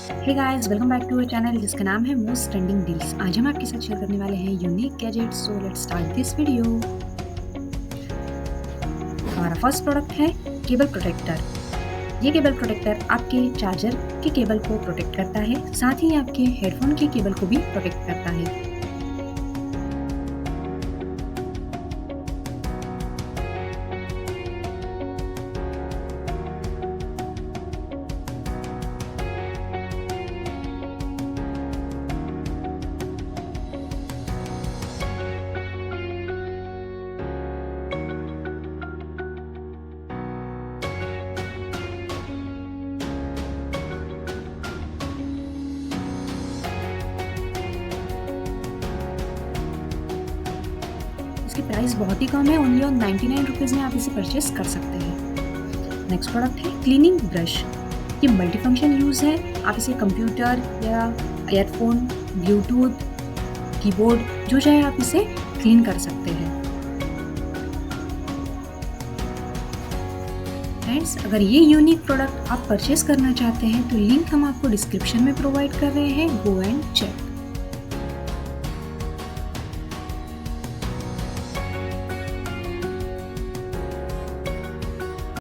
Hey guys welcome back to our channel जिसका नाम है मोस्ट ट्रेंडिंग डील्स। आज हम आपके साथ शेयर करने वाले हैं unique gadgets. So let's start this video. हमारा फर्स्ट प्रोडक्ट है केबल प्रोटेक्टर। ये केबल प्रोटेक्टर आपके चार्जर के केबल को प्रोटेक्ट करता है, साथ ही आपके हेडफोन के केबल को भी प्रोटेक्ट करता है। इसकी प्राइस बहुत ही कम है, ओनली ऑन 99 रुपीज़ में आप इसे परचेस कर सकते हैं। नेक्स्ट प्रोडक्ट है क्लीनिंग ब्रश। ये मल्टीफंक्शन यूज़ है, आप इसे कंप्यूटर या ईयरफोन, ब्लूटूथ, कीबोर्ड जो चाहे आप इसे क्लीन कर सकते हैं। फ्रेंड्स, अगर ये यूनिक प्रोडक्ट आप परचेस करना चाहते हैं तो लिंक हम आपको डिस्क्रिप्शन में प्रोवाइड कर रहे हैं, गो एंड चेक।